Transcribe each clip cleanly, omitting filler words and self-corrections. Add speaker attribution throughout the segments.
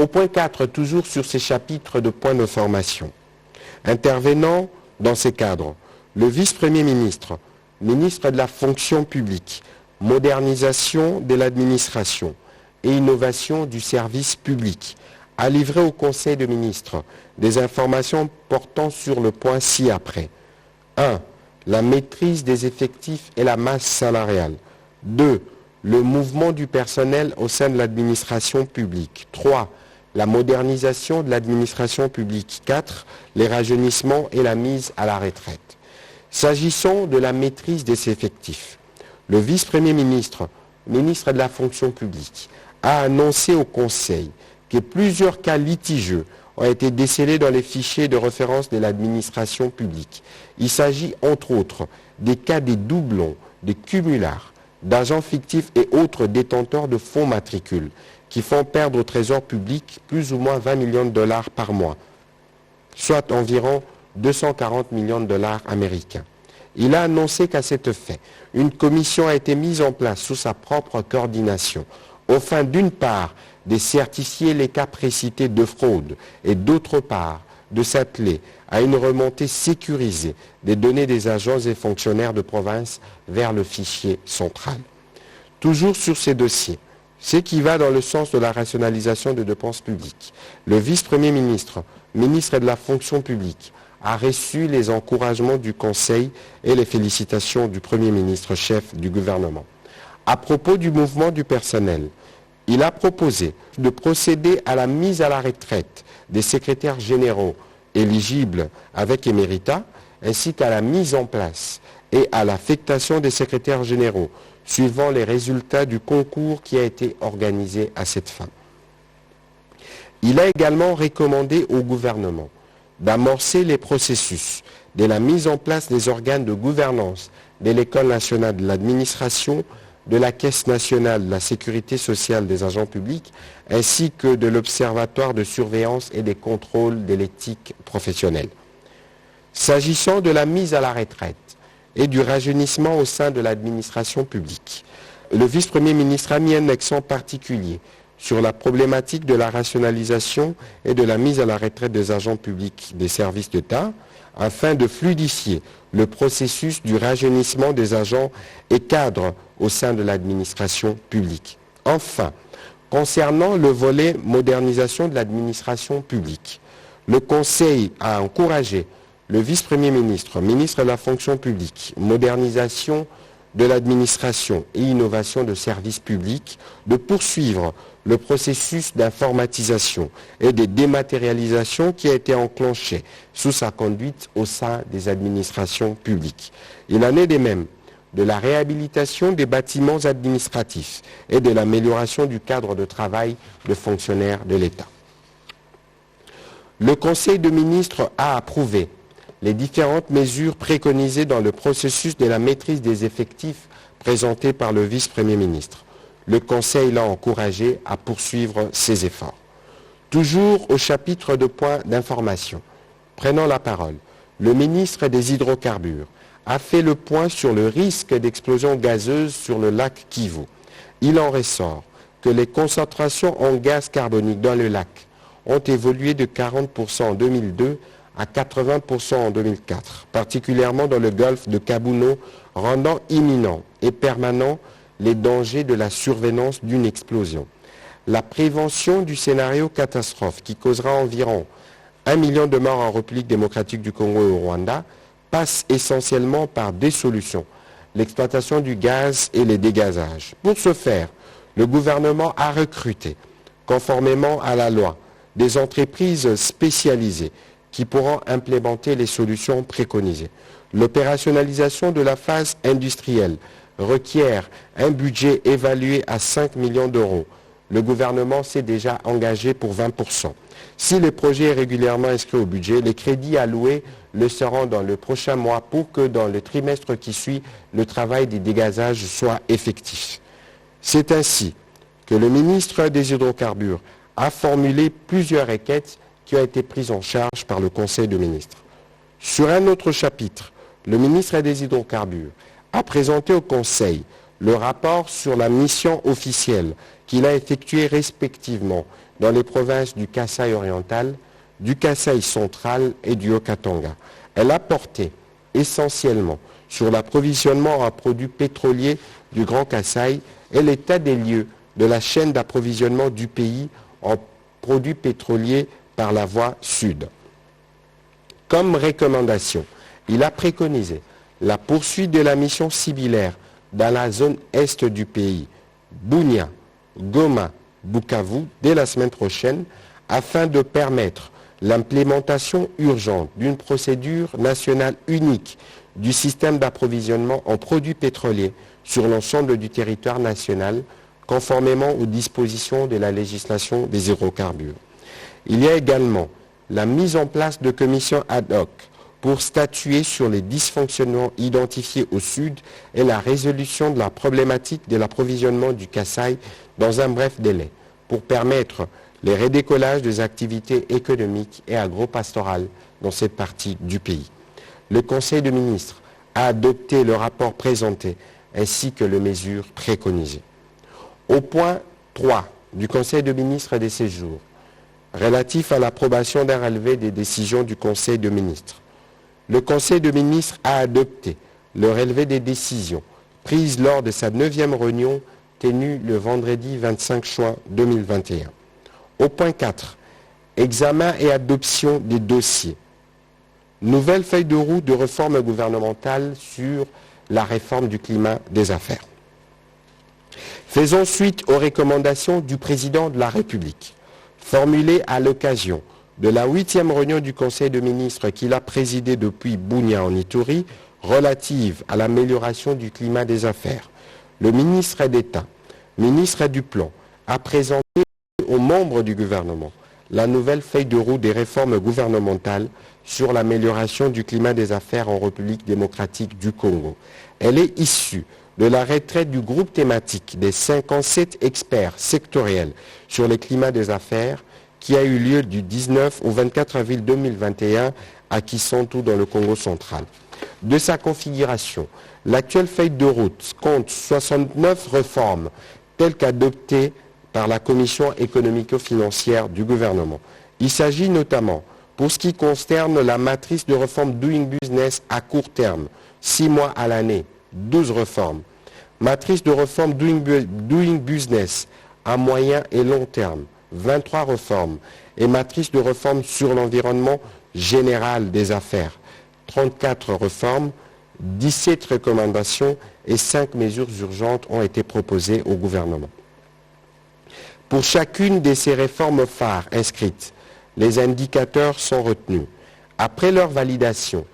Speaker 1: Au point 4, toujours sur ces chapitres de points de formation. Intervenant dans ces cadres, le vice-premier ministre, ministre de la fonction publique, modernisation de l'administration et innovation du service public, a livré au Conseil des ministres des informations portant sur le point ci-après. 1. La maîtrise des effectifs et la masse salariale. 2. Le mouvement du personnel au sein de l'administration publique. 3. La modernisation de l'administration publique. 4. Les rajeunissements et la mise à la retraite. S'agissant de la maîtrise des effectifs, le vice-premier ministre, ministre de la fonction publique, a annoncé au Conseil que plusieurs cas litigieux ont été décelés dans les fichiers de référence de l'administration publique. Il s'agit entre autres des cas des doublons, des cumulards, d'agents fictifs et autres détenteurs de fonds matricules qui font perdre au trésor public plus ou moins 20 millions de dollars par mois, soit environ 240 millions de dollars américains. Il a annoncé qu'à cet effet, une commission a été mise en place sous sa propre coordination, au fin d'une part de certifier les cas précités de fraude et d'autre part de s'atteler à une remontée sécurisée des données des agents et fonctionnaires de province vers le fichier central. Toujours sur ces dossiers, ce qui va dans le sens de la rationalisation des dépenses publiques, le vice-premier ministre, ministre de la fonction publique, a reçu les encouragements du Conseil et les félicitations du Premier ministre chef du gouvernement. À propos du mouvement du personnel, il a proposé de procéder à la mise à la retraite des secrétaires généraux éligibles avec éméritat, ainsi qu'à la mise en place et à l'affectation des secrétaires généraux, suivant les résultats du concours qui a été organisé à cette fin. Il a également recommandé au gouvernement d'amorcer les processus de la mise en place des organes de gouvernance de l'École nationale de l'administration, de la Caisse nationale de la sécurité sociale des agents publics, ainsi que de l'Observatoire de surveillance et des contrôles de l'éthique professionnelle. S'agissant de la mise à la retraite et du rajeunissement au sein de l'administration publique, le vice-premier ministre a mis un accent particulier sur la problématique de la rationalisation et de la mise à la retraite des agents publics des services d'État, afin de fluidifier le processus du rajeunissement des agents et cadres au sein de l'administration publique. Enfin, concernant le volet modernisation de l'administration publique, le Conseil a encouragé le vice-premier ministre, ministre de la fonction publique, modernisation de l'administration et innovation de services publics, de poursuivre le processus d'informatisation et de dématérialisation qui a été enclenché sous sa conduite au sein des administrations publiques. Il en est de même de la réhabilitation des bâtiments administratifs et de l'amélioration du cadre de travail des fonctionnaires de l'État. Le Conseil des ministres a approuvé les différentes mesures préconisées dans le processus de la maîtrise des effectifs présenté par le vice-premier ministre. Le Conseil l'a encouragé à poursuivre ses efforts. Toujours au chapitre de points d'information, prenant la parole, le ministre des Hydrocarbures a fait le point sur le risque d'explosion gazeuse sur le lac Kivu. Il en ressort que les concentrations en gaz carbonique dans le lac ont évolué de 40% en 2002 à 80% en 2004, particulièrement dans le golfe de Kabuno, rendant imminent et permanent les dangers de la survenance d'une explosion. La prévention du scénario catastrophe qui causera environ 1 million de morts en République démocratique du Congo et au Rwanda passe essentiellement par des solutions, l'exploitation du gaz et les dégazages. Pour ce faire, le gouvernement a recruté, conformément à la loi, des entreprises spécialisées qui pourront implémenter les solutions préconisées. L'opérationnalisation de la phase industrielle requiert un budget évalué à 5 millions d'euros. Le gouvernement s'est déjà engagé pour 20%. Si le projet est régulièrement inscrit au budget, les crédits alloués le seront dans le prochain mois pour que dans le trimestre qui suit, le travail des dégazages soit effectif. C'est ainsi que le ministre des Hydrocarbures a formulé plusieurs requêtes qui ont été prises en charge par le Conseil des ministres. Sur un autre chapitre, le ministre des Hydrocarbures a présenté au Conseil le rapport sur la mission officielle qu'il a effectuée respectivement dans les provinces du Kasaï oriental, du Kasaï central et du Haut-Katanga. Elle a porté essentiellement sur l'approvisionnement en produits pétroliers du Grand Kasaï et l'état des lieux de la chaîne d'approvisionnement du pays en produits pétroliers par la voie sud. Comme recommandation, il a préconisé la poursuite de la mission similaire dans la zone est du pays, Bunia, Goma, Bukavu, dès la semaine prochaine, afin de permettre l'implémentation urgente d'une procédure nationale unique du système d'approvisionnement en produits pétroliers sur l'ensemble du territoire national, conformément aux dispositions de la législation des hydrocarbures. Il y a également la mise en place de commissions ad hoc pour statuer sur les dysfonctionnements identifiés au sud et la résolution de la problématique de l'approvisionnement du Kasaï dans un bref délai, pour permettre les redécollages des activités économiques et agro-pastorales dans cette partie du pays. Le Conseil de ministres a adopté le rapport présenté ainsi que les mesures préconisées. Au point 3 du Conseil de ministres des séjours, relatif à l'approbation d'un relevé des décisions du Conseil de ministres, le Conseil de ministres a adopté le relevé des décisions prises lors de sa 9e réunion tenue le vendredi 25 juin 2021. Au point 4, examen et adoption des dossiers. Nouvelle feuille de route de réforme gouvernementale sur la réforme du climat des affaires. Faisons suite aux recommandations du président de la République, formulées à l'occasion de la 8e réunion du Conseil de ministres qu'il a présidée depuis Bunia en Ituri, relative à l'amélioration du climat des affaires. Le ministre d'État, ministre du Plan, a présenté aux membres du gouvernement la nouvelle feuille de route des réformes gouvernementales sur l'amélioration du climat des affaires en République démocratique du Congo. Elle est issue de la retraite du groupe thématique des 57 experts sectoriels sur le climat des affaires qui a eu lieu du 19 au 24 avril 2021 à Kisantu dans le Congo central. De sa configuration, l'actuelle feuille de route compte 69 réformes telles qu'adoptées par la Commission économico-financière du gouvernement. Il s'agit notamment, pour ce qui concerne la matrice de réforme Doing Business à court terme, 6 mois à l'année, 12 réformes. Matrice de réforme Doing Business à moyen et long terme, 23 réformes. Et matrice de réforme sur l'environnement général des affaires, 34 réformes, 17 recommandations et 5 mesures urgentes ont été proposées au gouvernement. Pour chacune de ces réformes phares inscrites, les indicateurs sont retenus. Après leur validation,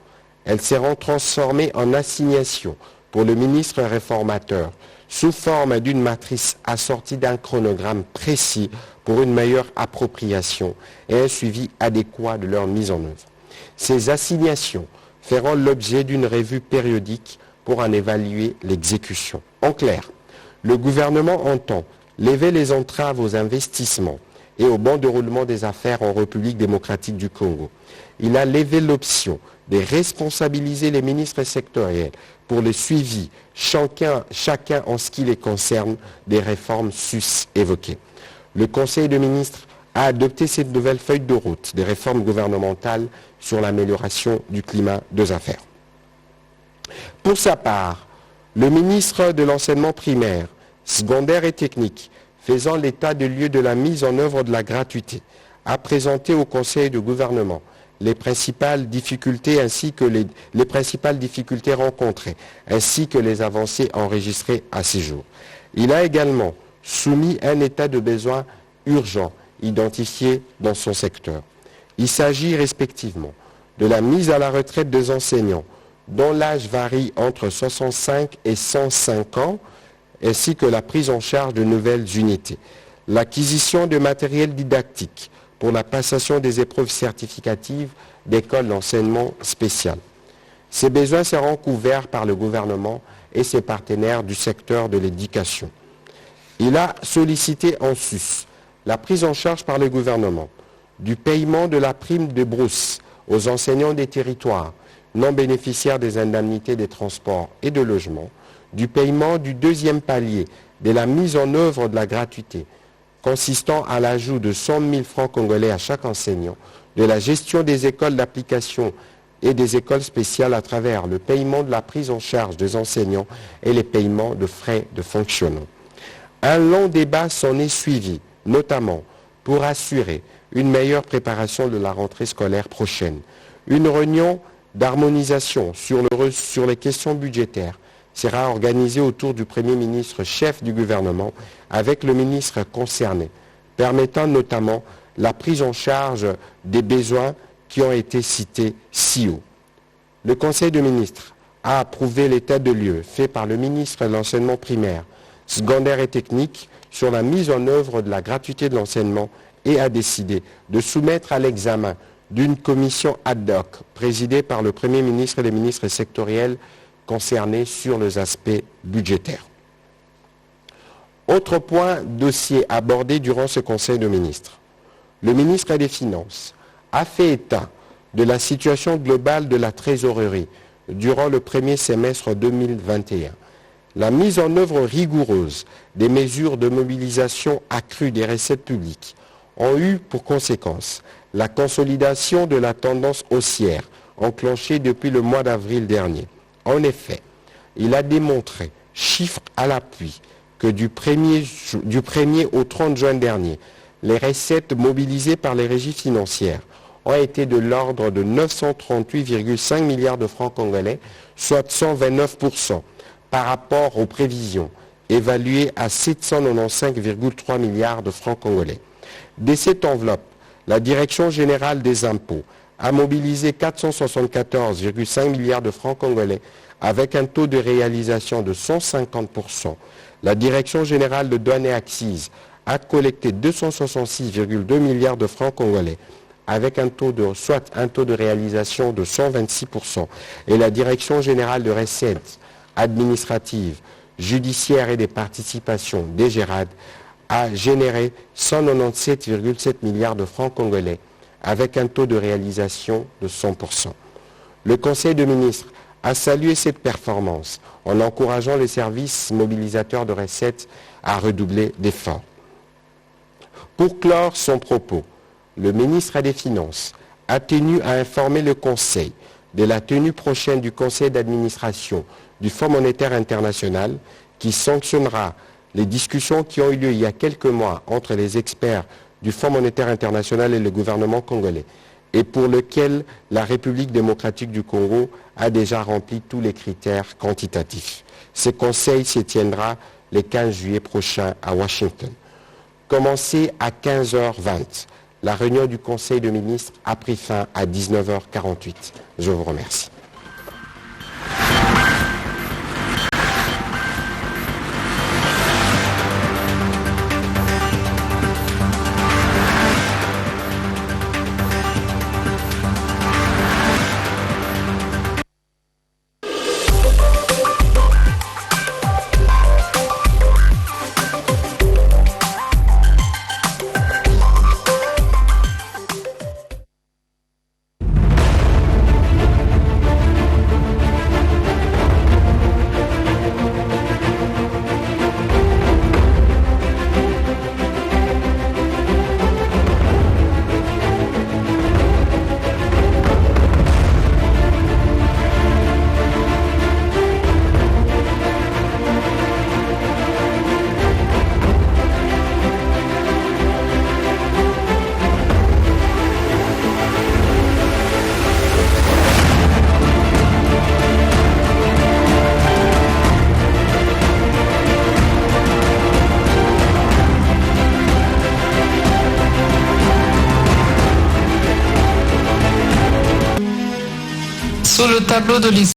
Speaker 1: elles seront transformées en assignations pour le ministre réformateur sous forme d'une matrice assortie d'un chronogramme précis pour une meilleure appropriation et un suivi adéquat de leur mise en œuvre. Ces assignations feront l'objet d'une revue périodique pour en évaluer l'exécution. En clair, le gouvernement entend lever les entraves aux investissements et au bon déroulement des affaires en République démocratique du Congo. Il a levé l'option de responsabiliser les ministres sectoriels pour le suivi, chacun en ce qui les concerne, des réformes sus-évoquées. Le Conseil de ministres a adopté cette nouvelle feuille de route des réformes gouvernementales sur l'amélioration du climat des affaires. Pour sa part, le ministre de l'enseignement primaire, secondaire et technique, faisant l'état de lieu de la mise en œuvre de la gratuité, a présenté au Conseil de gouvernement les principales difficultés rencontrées, ainsi que les avancées enregistrées à ce jour. Il a également soumis un état de besoin urgent identifié dans son secteur. Il s'agit respectivement de la mise à la retraite des enseignants, dont l'âge varie entre 65 et 105 ans, ainsi que la prise en charge de nouvelles unités, l'acquisition de matériel didactique pour la passation des épreuves certificatives d'écoles d'enseignement spécial. Ces besoins seront couverts par le gouvernement et ses partenaires du secteur de l'éducation. Il a sollicité en sus la prise en charge par le gouvernement du paiement de la prime de brousse aux enseignants des territoires non bénéficiaires des indemnités des transports et de logement, du paiement du deuxième palier de la mise en œuvre de la gratuité, consistant à l'ajout de 100 000 francs congolais à chaque enseignant, de la gestion des écoles d'application et des écoles spéciales à travers le paiement de la prise en charge des enseignants et les paiements de frais de fonctionnement. Un long débat s'en est suivi, notamment pour assurer une meilleure préparation de la rentrée scolaire prochaine. Une réunion d'harmonisation sur les questions budgétaires sera organisée autour du Premier ministre chef du gouvernement avec le ministre concerné, permettant notamment la prise en charge des besoins qui ont été cités ci haut. Le Conseil des ministres a approuvé l'état de lieu fait par le ministre de l'enseignement primaire, secondaire et technique sur la mise en œuvre de la gratuité de l'enseignement et a décidé de soumettre à l'examen d'une commission ad hoc présidée par le Premier ministre et les ministres sectoriels concernés sur les aspects budgétaires. Autre point dossier abordé durant ce Conseil des ministres. Le ministre des Finances a fait état de la situation globale de la trésorerie durant le premier semestre 2021. La mise en œuvre rigoureuse des mesures de mobilisation accrue des recettes publiques ont eu pour conséquence la consolidation de la tendance haussière enclenchée depuis le mois d'avril dernier. En effet, il a démontré, chiffre à l'appui, que du 1er au 30 juin dernier, les recettes mobilisées par les régies financières ont été de l'ordre de 938,5 milliards de francs congolais, soit 129% par rapport aux prévisions, évaluées à 795,3 milliards de francs congolais. De cette enveloppe, la Direction générale des impôts a mobilisé 474,5 milliards de francs congolais avec un taux de réalisation de 150%. La Direction générale de douane et accises a collecté 266,2 milliards de francs congolais avec un taux de réalisation de 126%. Et la Direction générale de recettes administratives, judiciaires et des participations, DGRAD, a généré 197,7 milliards de francs congolais avec un taux de réalisation de 100%. Le Conseil des ministres a salué cette performance en encourageant les services mobilisateurs de recettes à redoubler d'efforts. Pour clore son propos, le ministre des Finances a tenu à informer le Conseil de la tenue prochaine du Conseil d'administration du Fonds monétaire international qui sanctionnera les discussions qui ont eu lieu il y a quelques mois entre les experts du Fonds monétaire international et le gouvernement congolais et pour lequel la République démocratique du Congo a déjà rempli tous les critères quantitatifs. Ce conseil se tiendra le 15 juillet prochain à Washington. Commencé à 15h20, la réunion du Conseil des ministres a pris fin à 19h48. Je vous remercie.
Speaker 2: Sur le tableau de l'histoire.